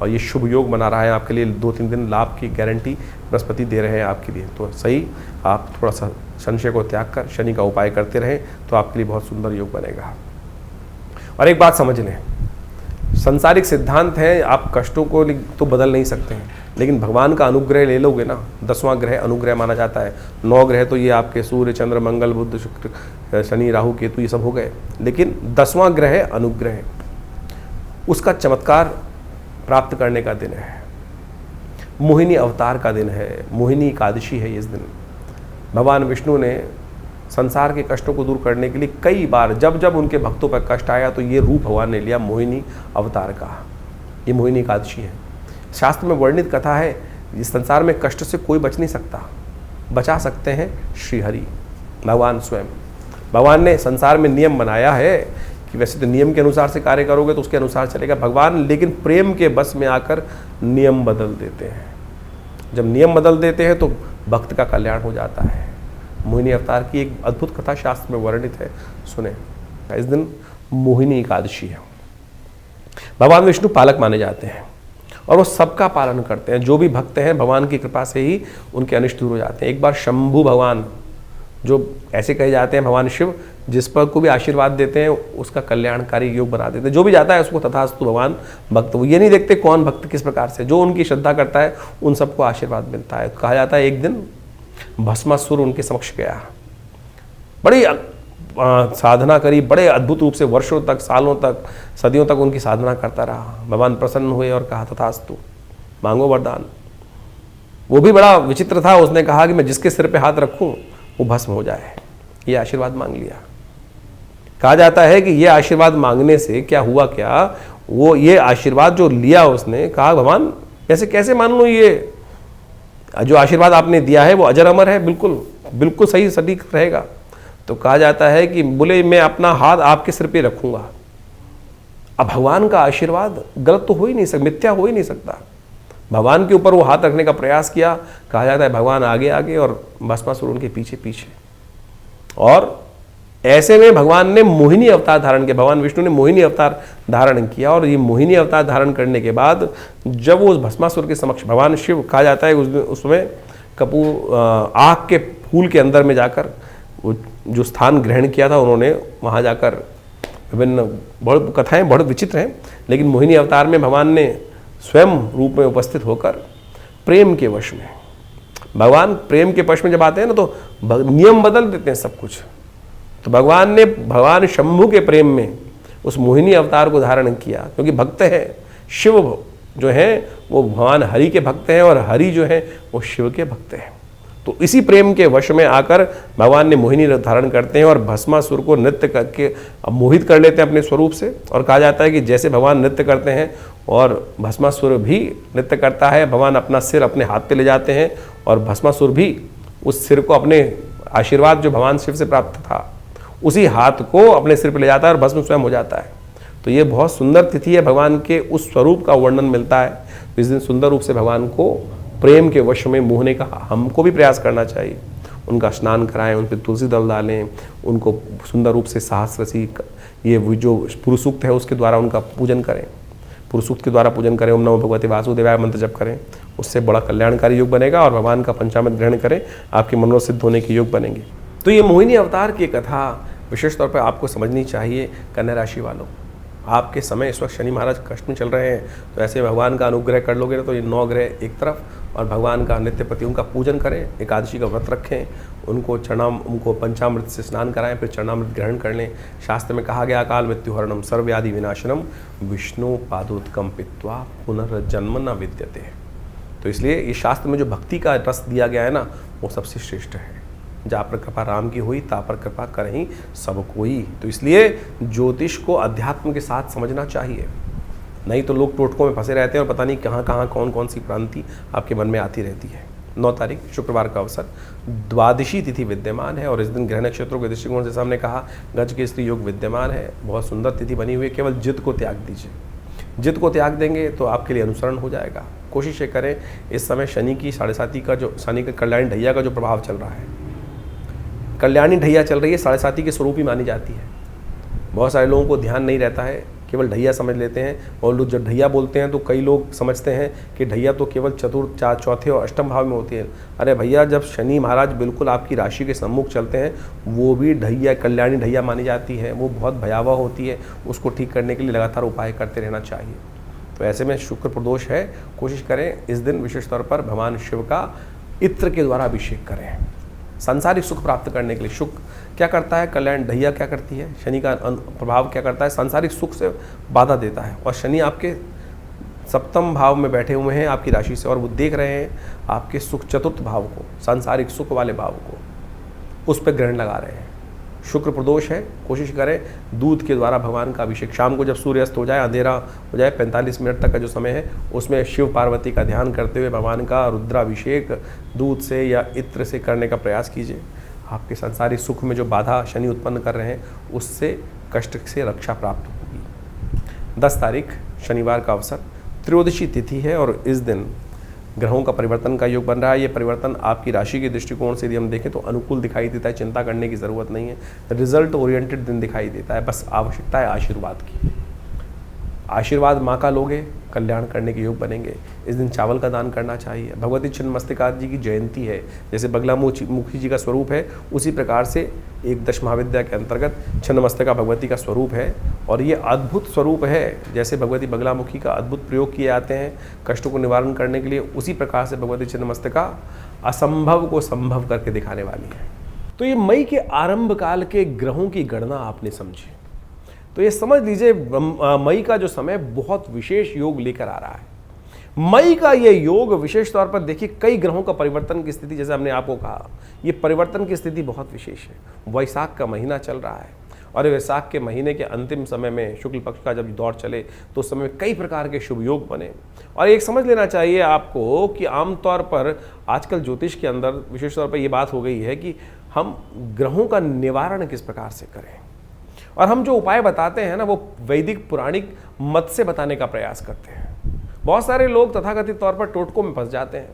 [SPEAKER 1] और ये शुभ योग बना रहा है आपके लिए। 2-3 दिन लाभ की गारंटी बृहस्पति दे रहे हैं आपके लिए। तो सही, आप थोड़ा सा संशय को त्याग कर शनि का उपाय करते रहें, तो आपके लिए बहुत सुंदर योग बनेगा। और एक बात समझ लें, संसारिक सिद्धांत है, आप कष्टों को तो बदल नहीं सकते हैं, लेकिन भगवान का अनुग्रह ले लोगे ना। 10वां ग्रह अनुग्रह माना जाता है। 9 ग्रह तो ये आपके सूर्य, चंद्र, मंगल, बुध, शुक्र, शनि, राहु, केतु, ये सब हो गए, लेकिन 10वां ग्रह अनुग्रह, उसका चमत्कार प्राप्त करने का दिन है। मोहिनी अवतार का दिन है, मोहिनी एकादशी है इस दिन। भगवान विष्णु ने संसार के कष्टों को दूर करने के लिए कई बार, जब जब उनके भक्तों पर कष्ट आया, तो ये रूप भगवान ने लिया मोहिनी अवतार का। ये मोहिनी एकादशी है। शास्त्र में वर्णित कथा है, इस संसार में कष्ट से कोई बच नहीं सकता, बचा सकते हैं श्रीहरि, भगवान स्वयं। भगवान ने संसार में नियम बनाया है कि वैसे तो नियम के अनुसार से कार्य करोगे तो उसके अनुसार चलेगा भगवान, लेकिन प्रेम के बस में आकर नियम बदल देते हैं। जब नियम बदल देते हैं तो भक्त का कल्याण हो जाता है। मोहिनी अवतार की एक अद्भुत कथा शास्त्र में वर्णित है, सुने। इस दिन मोहिनी एकादशी है। भगवान विष्णु पालक माने जाते हैं और वो सबका पालन करते हैं। जो भी भक्त हैं, भगवान की कृपा से ही उनके अनिष्ट दूर हो जाते हैं। एक बार शंभु भगवान जो ऐसे कहे जाते हैं भगवान शिव जिस पर को भी आशीर्वाद देते हैं उसका कल्याणकारी योग बना देते हैं। जो भी जाता है उसको तथास्तु भगवान भक्त, वो ये नहीं देखते कौन भक्त किस प्रकार से, जो उनकी श्रद्धा करता है उन सबको आशीर्वाद मिलता है। कहा जाता है एक दिन भस्मासुर उनके समक्ष गया, बड़ी साधना करी, बड़े अद्भुत रूप से वर्षों तक, सालों तक, सदियों तक उनकी साधना करता रहा। भगवान प्रसन्न हुए और कहा तथास्तु, मांगो वरदान। वो भी बड़ा विचित्र था, उसने कहा कि मैं जिसके सिर पे हाथ रखूं वो भस्म हो जाए। ये आशीर्वाद मांग लिया। कहा जाता है कि ये आशीर्वाद मांगने से क्या हुआ, क्या वो ये आशीर्वाद जो लिया उसने, कहा भगवान ऐसे कैसे मान लो, ये जो आशीर्वाद आपने दिया है वो अजर अमर है, बिल्कुल बिल्कुल सही सटीक रहेगा। तो कहा जाता है कि बोले मैं अपना हाथ आपके सिर पे रखूंगा। अब भगवान का आशीर्वाद गलत तो हो ही नहीं सकता, मिथ्या हो ही नहीं सकता। भगवान के ऊपर वो हाथ रखने का प्रयास किया। कहा जाता है भगवान आगे आगे और भस्मासुर उनके पीछे पीछे। और ऐसे में भगवान ने मोहिनी अवतार धारण किया, भगवान विष्णु ने मोहिनी अवतार धारण किया। और ये मोहिनी अवतार धारण करने के बाद जब वो उस भस्मासुर के समक्ष भगवान शिव, कहा जाता है उसमें कपूर आग के फूल के अंदर में जाकर वो जो स्थान ग्रहण किया था, उन्होंने वहाँ जाकर विभिन्न बहुत कथाएं बहुत विचित्र हैं, लेकिन मोहिनी अवतार में भगवान ने स्वयं रूप में उपस्थित होकर प्रेम के वश में, भगवान प्रेम के वश में जब आते हैं ना तो नियम बदल देते हैं सब कुछ। तो भगवान ने भगवान शंभु के प्रेम में उस मोहिनी अवतार को धारण किया, क्योंकि भक्त है शिव जो हैं वो भगवान हरि के भक्त हैं और हरि जो हैं वो शिव के भक्त हैं। तो इसी प्रेम के वश में आकर भगवान ने मोहिनी धारण करते हैं और भस्मासुर को नृत्य करके मोहित कर लेते हैं अपने स्वरूप से। और कहा जाता है कि जैसे भगवान नृत्य करते हैं और भस्मासुर भी नृत्य करता है, भगवान अपना सिर अपने हाथ पे ले जाते हैं और भस्मासुर भी उस सिर को अपने आशीर्वाद जो भगवान शिव से प्राप्त था उसी हाथ को अपने सिर पे ले जाता है और भस्म स्वयं हो जाता है। तो ये बहुत सुंदर तिथि है, भगवान के उस स्वरूप का वर्णन मिलता है। तो इस दिन सुंदर रूप से भगवान को प्रेम के वश में मोहने का हमको भी प्रयास करना चाहिए। उनका स्नान कराएं, उन पर तुलसी दल डालें, उनको सुंदर रूप से सहस्रसी ये जो पुरुष सूक्त है उसके द्वारा उनका पूजन करें, पुरुष सूक्त के द्वारा पूजन करें, ओम नमो भगवते वासुदेवाय मंत्र जप करें, उससे बड़ा कल्याणकारी योग बनेगा और भगवान का पंचामृत ग्रहण करें, आपके मनोरथ सिद्ध होने के योग बनेंगे। तो ये मोहिनी अवतार की कथा विशेष तौर पर आपको समझनी चाहिए। कन्या राशि वालों, आपके समय इस वक्त शनि महाराज कष्ट में चल रहे हैं, तो ऐसे भगवान का अनुग्रह कर लोगे तो ये 9 ग्रह एक तरफ और भगवान का नित्य प्रति उनका पूजन करें, एकादशी का व्रत रखें, उनको पंचामृत से स्नान कराएं, फिर चरणामृत ग्रहण कर लें। शास्त्र में कहा गया अकाल मृत्युहरणम सर्वव्याधि विनाशनम विष्णु पादोत्कम पित्वा पुनर्जन्म न विद्यते। तो इसलिए ये शास्त्र में जो भक्ति का रस दिया गया है ना वो सबसे श्रेष्ठ है। जा पर कृपा राम की हुई ता पर कृपा करहीं सब कोई। तो इसलिए ज्योतिष को अध्यात्म के साथ समझना चाहिए, नहीं तो लोग टोटकों में फंसे रहते हैं और पता नहीं कहाँ कहाँ कौन कौन सी क्रांति आपके मन में आती रहती है। 9 तारीख शुक्रवार का अवसर, द्वादशी तिथि विद्यमान है और इस दिन ग्रह नक्षत्रों के दृष्टिकोण से हमने कहा गज के स्त्री योग विद्यमान है। बहुत सुंदर तिथि बनी हुई है। केवल जिद को त्याग दीजिए, जिद को त्याग देंगे तो आपके लिए अनुसरण हो जाएगा। कोशिश ये करें, इस समय शनि की 7.5 का जो शनि का कल्याणी ढैया का जो प्रभाव चल रहा है, कल्याणी ढैया चल रही है, 7.5 के स्वरूप ही मानी जाती है। बहुत सारे लोगों को ध्यान नहीं रहता है, केवल ढैया समझ लेते हैं। और लोग जब ढैया बोलते हैं तो कई लोग समझते हैं कि ढैया तो केवल चतुर्थ, चौथे और अष्टम भाव में होती है। अरे भैया, जब शनि महाराज बिल्कुल आपकी राशि के सम्मुख चलते हैं वो भी ढैया, कल्याणी ढैया मानी जाती है। वो बहुत भयावह होती है, उसको ठीक करने के लिए लगातार उपाय करते रहना चाहिए। तो ऐसे में शुक्र प्रदोष है, कोशिश करें इस दिन विशेष तौर पर भगवान शिव का इत्र के द्वारा अभिषेक करें। सांसारिक सुख प्राप्त करने के लिए शुक्र क्या करता है, कल्याण ढैया क्या करती है, शनि का प्रभाव क्या करता है, सांसारिक सुख से बाधा देता है। और शनि आपके 7वें भाव में बैठे हुए हैं आपकी राशि से और वो देख रहे हैं आपके सुख 4th भाव को, सांसारिक सुख वाले भाव को, उस पर ग्रहण लगा रहे हैं। शुक्र प्रदोष है, कोशिश करें दूध के द्वारा भगवान का अभिषेक, शाम को जब सूर्यास्त हो जाए, अंधेरा हो जाए, 45 मिनट तक का जो समय है उसमें शिव पार्वती का ध्यान करते हुए भगवान का रुद्राभिषेक दूध से या इत्र से करने का प्रयास कीजिए। आपके संसारिक सुख में जो बाधा शनि उत्पन्न कर रहे हैं उससे कष्ट से रक्षा प्राप्त होगी। 10 तारीख शनिवार का अवसर, त्रयोदशी तिथि है और इस दिन ग्रहों का परिवर्तन का योग बन रहा है। ये परिवर्तन आपकी राशि के दृष्टिकोण से यदि हम देखें तो अनुकूल दिखाई देता है, चिंता करने की ज़रूरत नहीं है। रिजल्ट ओरिएंटेड दिन दिखाई देता है, बस आवश्यकता है आशीर्वाद की। आशीर्वाद माँ का लोगे, कल्याण करने के योग बनेंगे। इस दिन चावल का दान करना चाहिए। भगवती छिन्नमस्तिका जी की जयंती है, जैसे बगला मुखी जी का स्वरूप है उसी प्रकार से एक दश महाविद्या के अंतर्गत छिन्नमस्तिका भगवती का स्वरूप है और ये अद्भुत स्वरूप है। जैसे भगवती बगलामुखी का अद्भुत प्रयोग किए जाते हैं कष्टों को निवारण करने के लिए, उसी प्रकार से भगवती छिन्नमस्तिका असंभव को संभव करके दिखाने वाली है। तो ये मई के आरंभ काल के ग्रहों की गणना आपने समझी, तो ये समझ लीजिए मई का जो समय बहुत विशेष योग लेकर आ रहा है। मई का ये योग विशेष तौर पर देखिए कई ग्रहों का परिवर्तन की स्थिति, जैसे हमने आपको कहा, ये परिवर्तन की स्थिति बहुत विशेष है। वैशाख का महीना चल रहा है और वैशाख के महीने के अंतिम समय में शुक्ल पक्ष का जब दौर चले तो उस समय कई प्रकार के शुभ योग बने। और एक समझ लेना चाहिए आपको कि आमतौर पर आजकल ज्योतिष के अंदर विशेष तौर पर यह बात हो गई है कि हम ग्रहों का निवारण किस प्रकार से करें, और हम जो उपाय बताते हैं ना वो वैदिक पुराणिक मत से बताने का प्रयास करते हैं। बहुत सारे लोग तथाकथित तौर पर टोटकों में फंस जाते हैं,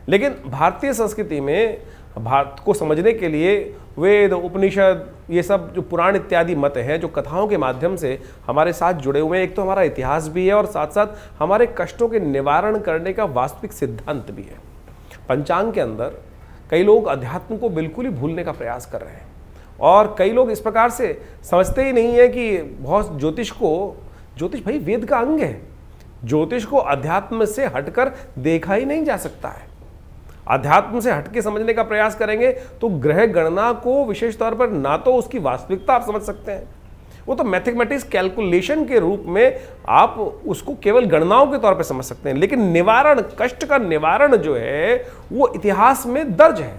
[SPEAKER 1] लेकिन भारतीय संस्कृति में भारत को समझने के लिए वेद, उपनिषद, ये सब जो पुराण इत्यादि मत हैं जो कथाओं के माध्यम से हमारे साथ जुड़े हुए हैं, एक तो हमारा इतिहास भी है और साथ साथ हमारे कष्टों के निवारण करने का वास्तविक सिद्धांत भी है। पंचांग के अंदर कई लोग अध्यात्म को बिल्कुल ही भूलने का प्रयास कर रहे हैं और कई लोग इस प्रकार से समझते ही नहीं है कि बहुत ज्योतिष भाई वेद का अंग है। ज्योतिष को अध्यात्म से हटकर देखा ही नहीं जा सकता है। अध्यात्म से हटके समझने का प्रयास करेंगे तो ग्रह गणना को विशेष तौर पर ना तो उसकी वास्तविकता आप समझ सकते हैं, वो तो मैथमेटिक्स कैलकुलेशन के रूप में आप उसको केवल गणनाओं के तौर पर समझ सकते हैं, लेकिन निवारण, कष्ट का निवारण जो है वो इतिहास में दर्ज है।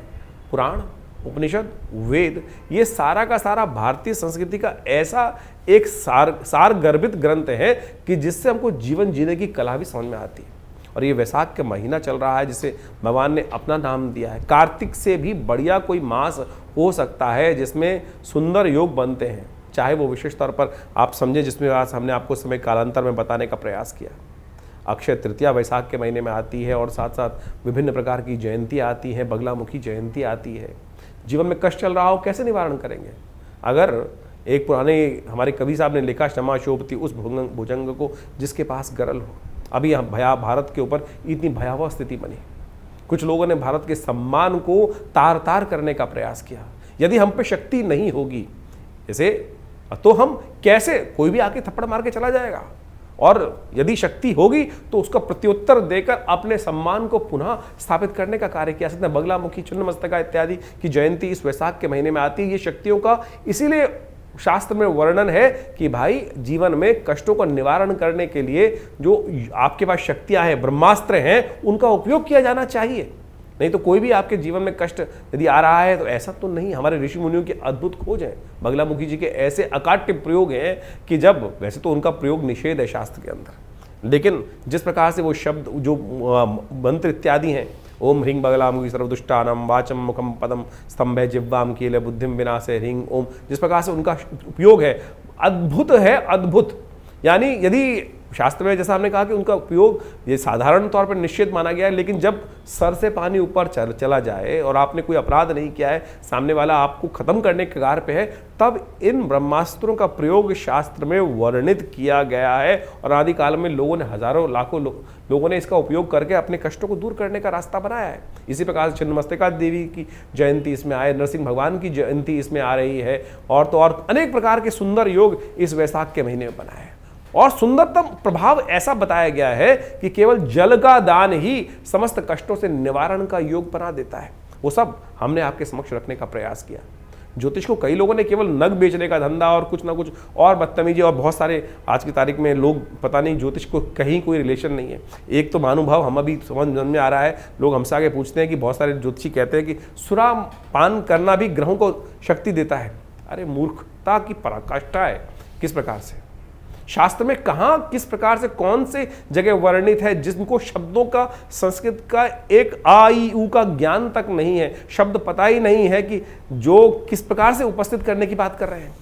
[SPEAKER 1] पुराण, उपनिषद, वेद, ये सारा का सारा भारतीय संस्कृति का ऐसा एक सार गर्भित ग्रंथ है कि जिससे हमको जीवन जीने की कला भी समझ में आती है। और ये वैशाख का महीना चल रहा है जिसे भगवान ने अपना नाम दिया है। कार्तिक से भी बढ़िया कोई मास हो सकता है जिसमें सुंदर योग बनते हैं, चाहे वो विशेष तौर पर आप समझे जिसमें आज हमने आपको समय कालांतर में बताने का प्रयास किया। अक्षय तृतीया वैशाख के महीने में आती है और साथ साथ विभिन्न प्रकार की जयंतियाँ आती हैं, बगलामुखी जयंती आती है। जीवन में कष्ट चल रहा हो कैसे निवारण करेंगे? अगर एक पुराने हमारे कवि साहब ने लिखा, क्षमा शोभती उस भुजंग को जिसके पास गरल हो। अभी भारत के ऊपर इतनी भयावह स्थिति बनी, कुछ लोगों ने भारत के सम्मान को तार तार करने का प्रयास किया। यदि हम पे शक्ति नहीं होगी जैसे तो हम कैसे, कोई भी आके थप्पड़ मार के चला जाएगा, और यदि शक्ति होगी तो उसका प्रत्युत्तर देकर अपने सम्मान को पुनः स्थापित करने का कार्य किया सकते हैं। बगलामुखी, छिन्नमस्तिका इत्यादि की जयंती इस वैशाख के महीने में आती है। ये शक्तियों का इसीलिए शास्त्र में वर्णन है कि भाई जीवन में कष्टों का निवारण करने के लिए जो आपके पास शक्तियां हैं, ब्रह्मास्त्र हैं, उनका उपयोग किया जाना चाहिए। नहीं तो कोई भी आपके जीवन में कष्ट यदि आ रहा है तो ऐसा तो नहीं, हमारे ऋषि मुनियों की अद्भुत खोज है। बगलामुखी जी के ऐसे अकाट्य प्रयोग हैं कि जब वैसे तो उनका प्रयोग निषेध है शास्त्र के अंदर, लेकिन जिस प्रकार से वो शब्द जो मंत्र इत्यादि हैं, ओम ह्रीं बगलामुखी सर्वदुष्टानां वाचम मुखम पदम स्तंभे जिह्वाम कीले बुद्धिम विनाशे ह्रीं ओम, जिस प्रकार से उनका उपयोग है अद्भुत है, अद्भुत। यानी यदि शास्त्र में जैसा हमने कहा कि उनका उपयोग ये साधारण तौर पर निश्चित माना गया है, लेकिन जब सर से पानी ऊपर चला जाए और आपने कोई अपराध नहीं किया है, सामने वाला आपको खत्म करने के कगार पे है, तब इन ब्रह्मास्त्रों का प्रयोग शास्त्र में वर्णित किया गया है। और आदिकाल में लोगों ने, हजारों लाखों लोगों ने इसका उपयोग करके अपने कष्टों को दूर करने का रास्ता बनाया है। इसी प्रकार से छिन्नमस्तिका देवी की जयंती इसमें आए, नरसिंह भगवान की जयंती इसमें आ रही है, और तो और अनेक प्रकार के सुंदर योग इस वैशाख के महीने में बनाए। और सुंदरतम प्रभाव ऐसा बताया गया है कि केवल जल का दान ही समस्त कष्टों से निवारण का योग बना देता है। वो सब हमने आपके समक्ष रखने का प्रयास किया। ज्योतिष को कई लोगों ने केवल नग बेचने का धंधा और कुछ ना कुछ और बदतमीजी, और बहुत सारे आज की तारीख में लोग पता नहीं ज्योतिष को कहीं कोई रिलेशन नहीं है। एक तो महानुभाव हम अभी समझ में आ रहा है, लोग हमसे आगे पूछते हैं कि बहुत सारे ज्योतिषी कहते हैं कि सुरा पान करना भी ग्रहों को शक्ति देता है। अरे मूर्खता की पराकाष्ठा है। किस प्रकार से शास्त्र में कहां किस प्रकार से कौन से जगह वर्णित है जिनको शब्दों का, संस्कृत का एक आ ई उ का ज्ञान तक नहीं है, शब्द पता ही नहीं है कि जो किस प्रकार से उपस्थित करने की बात कर रहे हैं।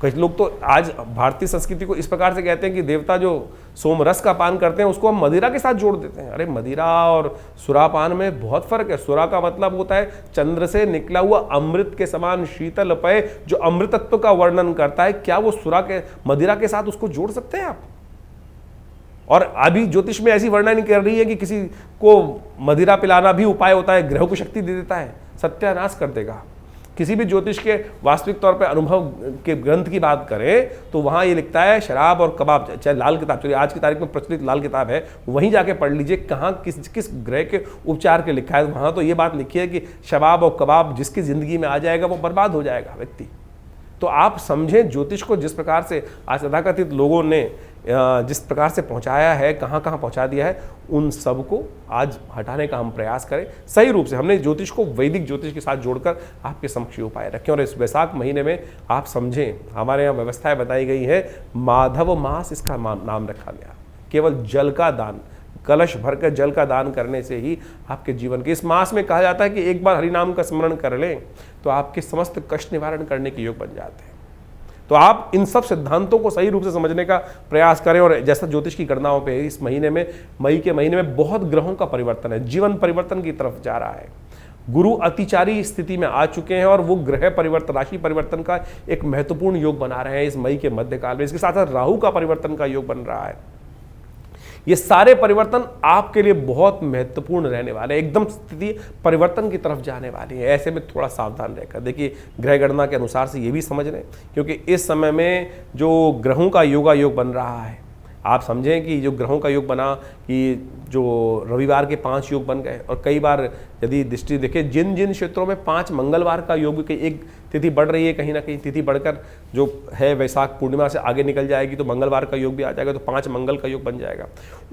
[SPEAKER 1] कई लोग तो आज भारतीय संस्कृति को इस प्रकार से कहते हैं कि देवता जो सोमरस का पान करते हैं उसको हम मदिरा के साथ जोड़ देते हैं। अरे मदिरा और सुरापान में बहुत फर्क है। सुरा का मतलब होता है चंद्र से निकला हुआ अमृत के समान शीतल पेय जो अमृतत्व का वर्णन करता है। क्या वो सुरा के, मदिरा के साथ उसको जोड़ सकते हैं आप? और अभी ज्योतिष में ऐसी वर्णना नहीं कर रही है कि किसी को मदिरा पिलाना भी उपाय होता है, ग्रहों को शक्ति दे देता है, सत्यानाश कर देगा। किसी भी ज्योतिष के वास्तविक तौर पर अनुभव के ग्रंथ की बात करें तो वहाँ ये लिखता है शराब और कबाब, चाहे लाल किताब, चलिए आज की तारीख में प्रचलित लाल किताब है, वहीं जाके पढ़ लीजिए कहाँ किस किस ग्रह के उपचार के लिखा है। वहाँ तो ये बात लिखी है कि शराब और कबाब जिसकी ज़िंदगी में आ जाएगा वो बर्बाद हो जाएगा व्यक्ति। तो आप समझें ज्योतिष को जिस प्रकार से आज तथाकथित लोगों ने जिस प्रकार से पहुंचाया है, कहाँ कहाँ पहुंचा दिया है, उन सब को आज हटाने का हम प्रयास करें सही रूप से। हमने ज्योतिष को वैदिक ज्योतिष के साथ जोड़कर आपके समक्ष उपाय रखें। और इस वैशाख महीने में आप समझें, हमारे यहाँ व्यवस्थाएं बताई गई है, माधव मास इसका नाम रखा गया। केवल जल का दान, कलश भरकर जल का दान करने से ही आपके जीवन के इस मास में कहा जाता है कि एक बार हरि नाम का स्मरण कर लें तो आपके समस्त कष्ट निवारण करने के योग बन जाते हैं। तो आप इन सब सिद्धांतों को सही रूप से समझने का प्रयास करें। और जैसा ज्योतिष की गणनाओं पे इस महीने में, मई के महीने में बहुत ग्रहों का परिवर्तन है, जीवन परिवर्तन की तरफ जा रहा है। गुरु अतिचारी स्थिति में आ चुके हैं और वो ग्रह परिवर्तन, राशि परिवर्तन का एक महत्वपूर्ण योग बना रहे हैं इस मई के मध्यकाल में। इसके साथ साथ राहु का परिवर्तन का योग बन रहा है। ये सारे परिवर्तन आपके लिए बहुत महत्वपूर्ण रहने वाले हैं, एकदम स्थिति परिवर्तन की तरफ जाने वाली है। ऐसे में थोड़ा सावधान रहकर देखिए, ग्रह गणना के अनुसार से ये भी समझ लें, क्योंकि इस समय में जो ग्रहों का योग बन रहा है, आप समझें कि जो ग्रहों का योग बना कि जो रविवार के 5 योग बन गए, और कई बार यदि दृष्टि देखें जिन जिन क्षेत्रों में 5 मंगलवार का योग की एक तिथि बढ़ रही है, कहीं ना कहीं तिथि बढ़कर जो है वैशाख पूर्णिमा से आगे निकल जाएगी तो मंगलवार का योग भी आ जाएगा, तो 5 मंगल का योग बन जाएगा।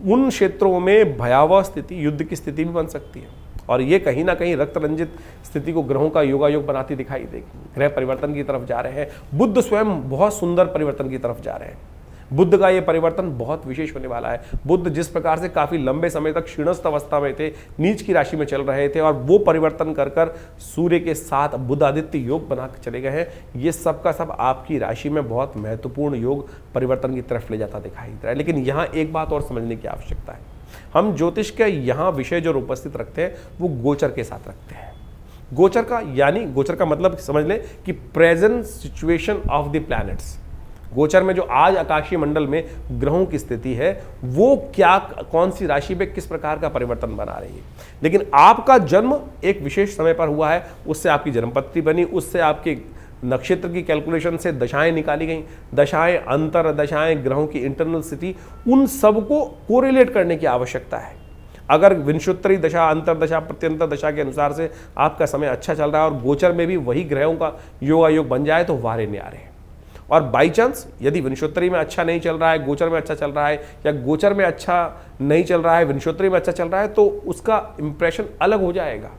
[SPEAKER 1] उन क्षेत्रों में भयावह स्थिति, युद्ध की स्थिति भी बन सकती है, और ये कहीं ना कहीं रक्त रंजित स्थिति को ग्रहों का योग बनाती दिखाई देगी। ग्रह परिवर्तन की तरफ जा रहे हैं। बुध स्वयं बहुत सुंदर परिवर्तन की तरफ जा रहे हैं। बुध का ये परिवर्तन बहुत विशेष होने वाला है। बुध जिस प्रकार से काफी लंबे समय तक क्षीणस्थ अवस्था में थे, नीच की राशि में चल रहे थे, और वो परिवर्तन कर कर सूर्य के साथ बुध आदित्य योग बना के चले गए हैं। ये सब का सब आपकी राशि में बहुत महत्वपूर्ण योग परिवर्तन की तरफ ले जाता दिखाई दे रहा है। लेकिन यहाँ एक बात और समझने की आवश्यकता है, हम ज्योतिष के यहाँ विषय जो उपस्थित रखते हैं वो गोचर के साथ रखते हैं। गोचर का यानी, गोचर का मतलब समझ लें कि present situation of the planets. गोचर में जो आज आकाशीय मंडल में ग्रहों की स्थिति है वो क्या, कौन सी राशि में किस प्रकार का परिवर्तन बना रही है। लेकिन आपका जन्म एक विशेष समय पर हुआ है, उससे आपकी जन्मपत्री बनी, उससे आपके नक्षत्र की कैलकुलेशन से दशाएं निकाली गई, दशाएं, अंतर दशाएं, ग्रहों की इंटरनल स्थिति, उन सबको कोरिलेट करने की आवश्यकता है। अगर विंशोत्तरी दशा, अंतर दशा, प्रत्यंतर दशा के अनुसार से आपका समय अच्छा चल रहा है और गोचर में भी वही ग्रहों का योग बन जाए तो वारे न्यारे हैं। और बाई चांस यदि विंशोत्तरी में अच्छा नहीं चल रहा है, गोचर में अच्छा चल रहा है, या गोचर में अच्छा नहीं चल रहा है, विंशोत्तरी में अच्छा चल रहा है, तो उसका इंप्रेशन अलग हो जाएगा।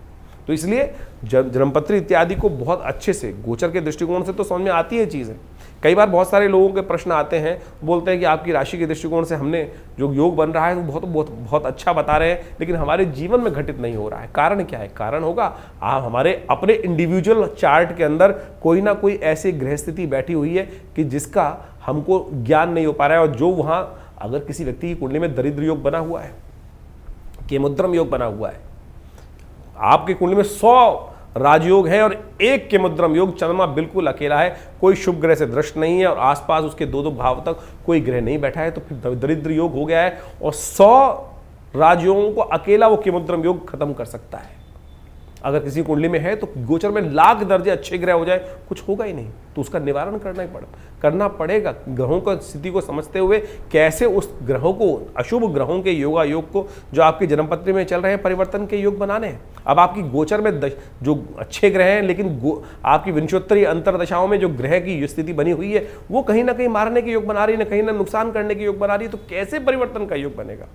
[SPEAKER 1] तो इसलिए जन्मपत्री इत्यादि को बहुत अच्छे से गोचर के दृष्टिकोण से तो समझ में आती है चीज़ें। कई बार बहुत सारे लोगों के प्रश्न आते हैं, बोलते हैं कि आपकी राशि के दृष्टिकोण से हमने जो योग बन रहा है वो बहुत बहुत बहुत अच्छा बता रहे हैं, लेकिन हमारे जीवन में घटित नहीं हो रहा है। कारण क्या है? कारण होगा आप हमारे अपने इंडिविजुअल चार्ट के अंदर कोई ना कोई ऐसी ग्रह स्थिति बैठी हुई है कि जिसका हमको ज्ञान नहीं हो पा रहा है। और जो वहाँ अगर किसी व्यक्ति की कुंडली में दरिद्र योग बना हुआ है, केमुद्रम योग बना हुआ है, आपकी कुंडली में 100 राजयोग है और एक केमुद्रम योग, चंद्रमा बिल्कुल अकेला है, कोई शुभ ग्रह से दृष्ट नहीं है और आसपास उसके 2-2 भाव तक कोई ग्रह नहीं बैठा है, तो फिर दरिद्र योग हो गया है। और 100 राजयोगों को अकेला वो केमुद्रम योग खत्म कर सकता है। अगर किसी कुंडली में है तो गोचर में लाख दर्जे अच्छे ग्रह हो जाए, कुछ होगा ही नहीं, तो उसका निवारण करना पड़ेगा। ग्रहों का स्थिति को समझते हुए कैसे उस ग्रहों को, अशुभ ग्रहों के योग को जो आपकी जन्मपत्री में चल रहे हैं परिवर्तन के योग बनाने हैं। अब आपकी गोचर में जो अच्छे ग्रह हैं, लेकिन आपकी विंशोत्तरी अंतरदशाओं में जो ग्रह की स्थिति बनी हुई है वो कहीं ना कहीं मारने के योग बना रही है, कहीं ना नुकसान करने के योग बना रही है, तो कैसे परिवर्तन का योग बनेगा?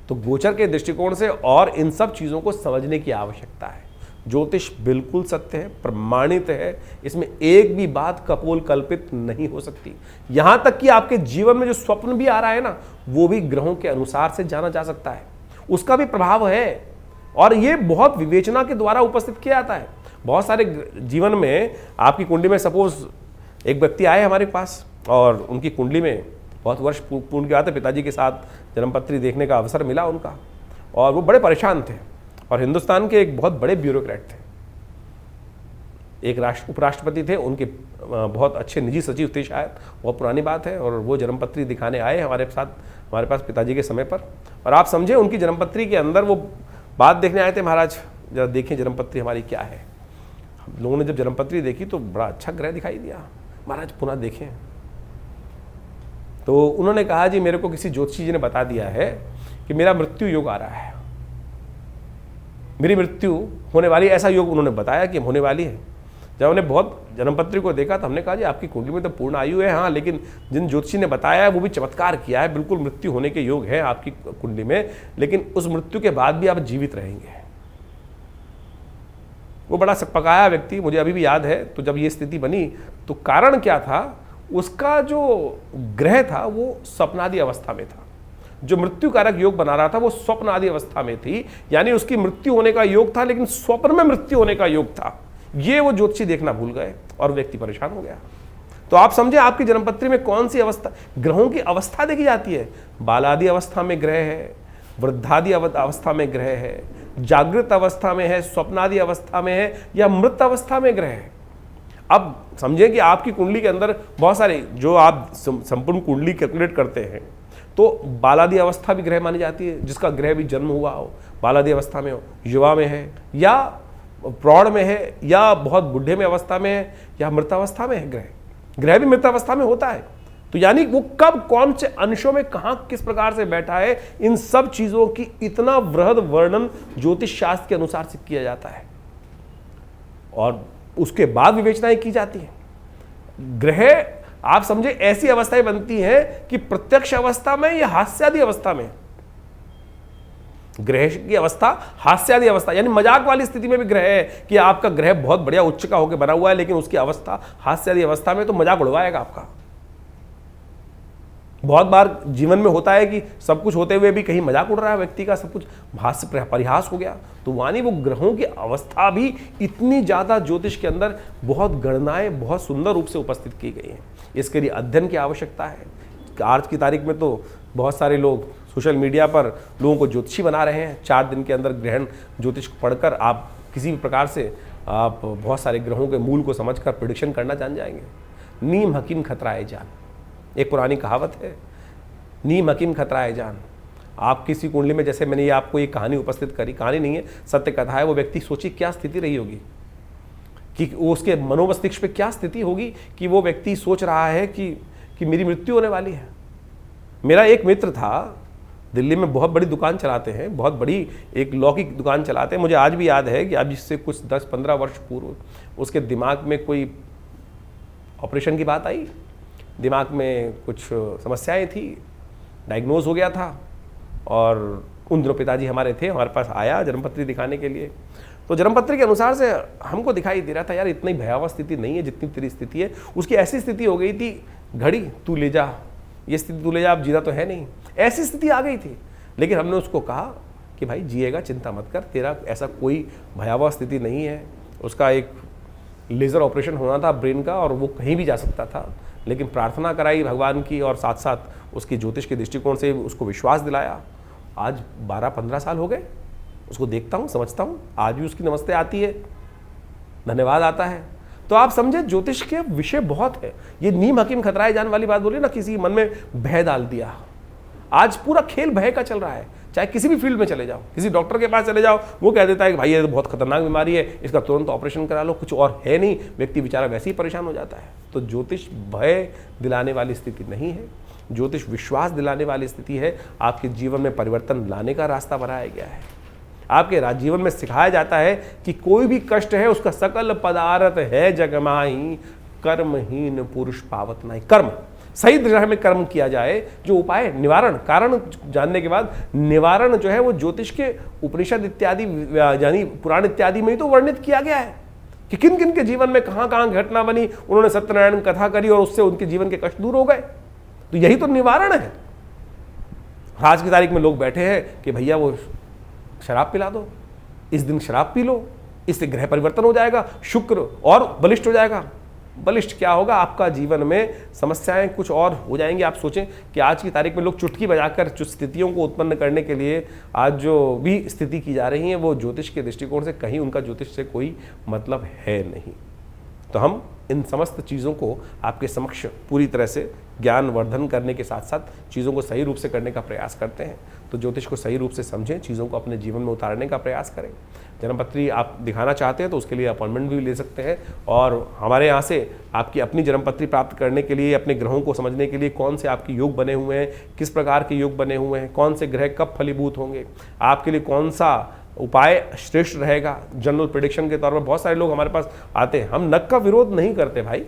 [SPEAKER 1] तो गोचर के दृष्टिकोण से और इन सब चीज़ों को समझने की आवश्यकता है। ज्योतिष बिल्कुल सत्य है, प्रमाणित है, इसमें एक भी बात कपोल कल्पित नहीं हो सकती। यहां तक कि आपके जीवन में जो स्वप्न भी आ रहा है ना, वो भी ग्रहों के अनुसार से जाना जा सकता है, उसका भी प्रभाव है, और ये बहुत विवेचना के द्वारा उपस्थित किया जाता है। बहुत सारे जीवन में आपकी कुंडली में सपोज एक व्यक्ति आए हमारे पास और उनकी कुंडली में बहुत वर्ष पूर्ण के आते, पिताजी के साथ जन्मपत्री देखने का अवसर मिला उनका, और वो बड़े परेशान थे और हिंदुस्तान के एक बहुत बड़े ब्यूरोक्रेट थे। एक उपराष्ट्रपति थे, उनके बहुत अच्छे निजी सचिव थे शायद, बहुत पुरानी बात है, और वो जन्मपत्री दिखाने आए हमारे पास पिताजी के समय पर। और आप समझे उनकी जन्मपत्री के अंदर वो बात देखने आए थे, महाराज जरा देखें जन्मपत्री हमारी क्या है। हम लोगों ने जब जन्मपत्री देखी तो बड़ा अच्छा ग्रह दिखाई दिया। महाराज पुनः देखें तो उन्होंने कहा जी मेरे को किसी ज्योतिषी जी ने बता दिया है कि मेरा मृत्यु योग आ रहा है, मेरी मृत्यु होने वाली, ऐसा योग उन्होंने बताया कि होने वाली है। जब हमने बहुत जन्मपत्री को देखा तो हमने कहा जी आपकी कुंडली में तो पूर्ण आयु है, हाँ, लेकिन जिन ज्योतिषी ने बताया है वो भी चमत्कार किया है, बिल्कुल मृत्यु होने के योग है आपकी कुंडली में, लेकिन उस मृत्यु के बाद भी आप जीवित रहेंगे। वो बड़ा सकपकाया व्यक्ति, मुझे अभी भी याद है। तो जब ये स्थिति बनी तो कारण क्या था, उसका जो ग्रह था वो स्वप्नादि अवस्था में था। जो मृत्यु कारक योग बना रहा था वो स्वप्न आदि अवस्था में थी, यानी उसकी मृत्यु होने का योग था लेकिन स्वप्न में मृत्यु होने का योग था। ये वो ज्योतिषी देखना भूल गए और व्यक्ति परेशान हो गया। तो आप समझे आपकी जन्मपत्री में कौन सी अवस्था, ग्रहों की अवस्था देखी जाती है। बालादि अवस्था में ग्रह है, वृद्धादि अवस्था में ग्रह है, जागृत अवस्था में है, स्वप्नादि अवस्था में है, या मृत अवस्था में ग्रह है। अब समझें कि आपकी कुंडली के अंदर बहुत सारे, जो आप संपूर्ण कुंडली कैलकुलेट करते हैं तो बालादि अवस्था भी ग्रह मानी जाती है, जिसका ग्रह भी जन्म हुआ हो, बालादि अवस्था में हो, युवा में है या प्रौढ़ में है या बहुत बुढ़े में अवस्था में है या मृतावस्था में है। ग्रह भी मृतावस्था में होता है। तो यानी वो कब कौन से अंशों में कहां किस प्रकार से बैठा है, इन सब चीजों की इतना वृहद वर्णन ज्योतिष शास्त्र के अनुसार से किया जाता है और उसके बाद विवेचनाएं की जाती है। ग्रह आप समझे ऐसी अवस्थाएं बनती हैं कि प्रत्यक्ष अवस्था में या हास्यादि अवस्था में, ग्रह की अवस्था हास्यादि अवस्था, यानी मजाक वाली स्थिति में भी ग्रह है कि आपका ग्रह बहुत बढ़िया उच्च का होकर बना हुआ है, लेकिन उसकी अवस्था हास्यादि अवस्था में, तो मजाक उड़वाएगा आपका। बहुत बार जीवन में होता है कि सब कुछ होते हुए भी कहीं मजाक उड़ रहा है व्यक्ति का, सब कुछ हास्य परिहास हो गया। तो वानी वो ग्रहों की अवस्था भी इतनी ज्यादा ज्योतिष के अंदर बहुत गणनाएं बहुत सुंदर रूप से उपस्थित की गई हैं। इसके लिए अध्ययन की आवश्यकता है। आज की तारीख में तो बहुत सारे लोग सोशल मीडिया पर लोगों को ज्योतिषी बना रहे हैं। 4 दिन के अंदर ग्रहण ज्योतिष पढ़कर आप किसी भी प्रकार से आप बहुत सारे ग्रहों के मूल को समझकर प्रेडिक्शन करना जान जाएंगे। नीम हकीम खतराए जान, एक पुरानी कहावत है, नीम हकीम खतराए जान। आप किसी कुंडली में, जैसे मैंने ये आपको ये कहानी उपस्थित करी, कहानी नहीं है सत्य कथा है, वो व्यक्ति सोचिए क्या स्थिति रही होगी कि उसके मनोमस्तिष्क पे क्या स्थिति होगी कि वो व्यक्ति सोच रहा है कि मेरी मृत्यु होने वाली है। मेरा एक मित्र था, दिल्ली में बहुत बड़ी दुकान चलाते हैं, बहुत बड़ी एक लॉ की दुकान चलाते हैं। मुझे आज भी याद है कि अब इससे कुछ 10-15 वर्ष पूर्व उसके दिमाग में कोई ऑपरेशन की बात आई, दिमाग में कुछ समस्याएं थी, डायग्नोज हो गया था। और उन दिनों पिताजी हमारे थे, हमारे पास आया जन्मपत्री दिखाने के लिए। तो जन्मपत्री के अनुसार से हमको दिखाई दे रहा था यार इतनी भयावह स्थिति नहीं है जितनी तेरी स्थिति है। उसकी ऐसी स्थिति हो गई थी, घड़ी तू ले जा, ये स्थिति तू ले जा, अब जीना तो है नहीं, ऐसी स्थिति आ गई थी। लेकिन हमने उसको कहा कि भाई जिएगा, चिंता मत कर, तेरा ऐसा कोई भयावह स्थिति नहीं है। उसका एक लेज़र ऑपरेशन होना था ब्रेन का और वो कहीं भी जा सकता था, लेकिन प्रार्थना कराई भगवान की और साथ साथ उसकी ज्योतिष के दृष्टिकोण से उसको विश्वास दिलाया। आज 12-15 साल हो गए, उसको देखता हूँ, समझता हूँ, आज भी उसकी नमस्ते आती है, धन्यवाद आता है। तो आप समझे ज्योतिष के विषय बहुत है। ये नीम हकीम खतराए जान वाली बात बोली ना, किसी मन में भय डाल दिया। आज पूरा खेल भय का चल रहा है। चाहे किसी भी फील्ड में चले जाओ, किसी डॉक्टर के पास चले जाओ, वो कह देता है कि भाई ये तो बहुत खतरनाक बीमारी है, इसका तुरंत ऑपरेशन करा लो, कुछ और है नहीं, व्यक्ति बेचारा वैसे ही परेशान हो जाता है। तो ज्योतिष भय दिलाने वाली स्थिति नहीं है, ज्योतिष विश्वास दिलाने वाली स्थिति है। आपके जीवन में परिवर्तन लाने का रास्ता बनाया गया है। आपके जीवन में सिखाया जाता है कि कोई भी कष्ट है उसका सकल पदार्थ है जगमाही, कर्महीन पुरुष पावत नहीं। कर्म सही दिशा में कर्म किया जाए, जो उपाय निवारण, कारण जानने के बाद निवारण जो है वो ज्योतिष के उपनिषद इत्यादि यानी पुराण इत्यादि में ही तो वर्णित किया गया है कि किन किन के जीवन में कहां कहां घटना बनी, उन्होंने सत्यनारायण कथा करी और उससे उनके जीवन के कष्ट दूर हो गए। तो यही तो निवारण है। आज की तारीख में लोग बैठे हैं कि भैया वो शराब पिला दो, इस दिन शराब पी लो, इससे ग्रह परिवर्तन हो जाएगा, शुक्र और बलिष्ठ हो जाएगा। बलिष्ठ क्या होगा, आपका जीवन में समस्याएं कुछ और हो जाएंगी। आप सोचें कि आज की तारीख में लोग चुटकी बजाकर स्थितियों को उत्पन्न करने के लिए आज जो भी स्थिति की जा रही है वो ज्योतिष के दृष्टिकोण से कहीं उनका ज्योतिष से कोई मतलब है नहीं। तो हम इन समस्त चीज़ों को आपके समक्ष पूरी तरह से ज्ञान वर्धन करने के साथ साथ चीज़ों को सही रूप से करने का प्रयास करते हैं। तो ज्योतिष को सही रूप से समझें, चीज़ों को अपने जीवन में उतारने का प्रयास करें। जन्मपत्री आप दिखाना चाहते हैं तो उसके लिए अपॉइंटमेंट भी ले सकते हैं, और हमारे यहाँ से आपकी अपनी जन्मपत्री प्राप्त करने के लिए, अपने ग्रहों को समझने के लिए, कौन से आपके योग बने हुए हैं, किस प्रकार के योग बने हुए हैं, कौन से ग्रह कब फलीभूत होंगे, आपके लिए कौन सा उपाय श्रेष्ठ रहेगा, जनरल प्रेडिक्शन के तौर पर बहुत सारे लोग हमारे पास आते हैं। हम नग का विरोध नहीं करते भाई,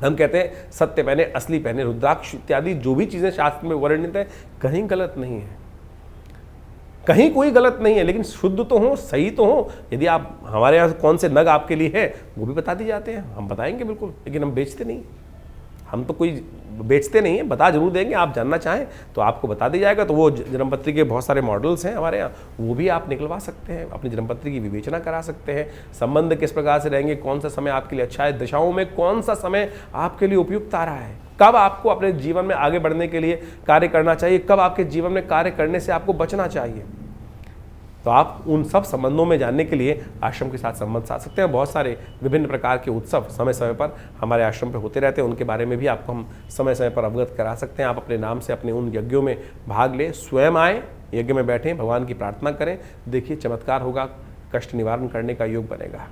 [SPEAKER 1] हम कहते हैं सत्य पहने, असली पहने, रुद्राक्ष इत्यादि जो भी चीज़ें शास्त्र में वर्णित है कहीं गलत नहीं है, कहीं कोई गलत नहीं है, लेकिन शुद्ध तो हो, सही तो हो। यदि आप हमारे यहाँ कौन से नग आपके लिए है वो भी बता दिए जाते हैं, हम बताएंगे बिल्कुल, लेकिन हम बेचते नहीं, हम तो कोई बेचते नहीं है, बता जरूर देंगे। आप जानना चाहें तो आपको बता दिया जाएगा। तो वो जन्मपत्री के बहुत सारे मॉडल्स हैं हमारे यहाँ, वो भी आप निकलवा सकते हैं, अपनी जन्मपत्री की विवेचना करा सकते हैं। संबंध किस प्रकार से रहेंगे, कौन सा समय आपके लिए अच्छा है, दशाओं में कौन सा समय आपके लिए उपयुक्त आ रहा है, कब आपको अपने जीवन में आगे बढ़ने के लिए कार्य करना चाहिए, कब आपके जीवन में कार्य करने से आपको बचना चाहिए। तो आप उन सब संबंधों में जानने के लिए आश्रम के साथ संबंध साध सकते हैं। बहुत सारे विभिन्न प्रकार के उत्सव समय समय पर हमारे आश्रम पे होते रहते हैं, उनके बारे में भी आपको हम समय समय पर अवगत करा सकते हैं। आप अपने नाम से अपने उन यज्ञों में भाग लें, स्वयं आए, यज्ञ में बैठें, भगवान की प्रार्थना करें, देखिए चमत्कार होगा, कष्ट निवारण करने का योग बनेगा।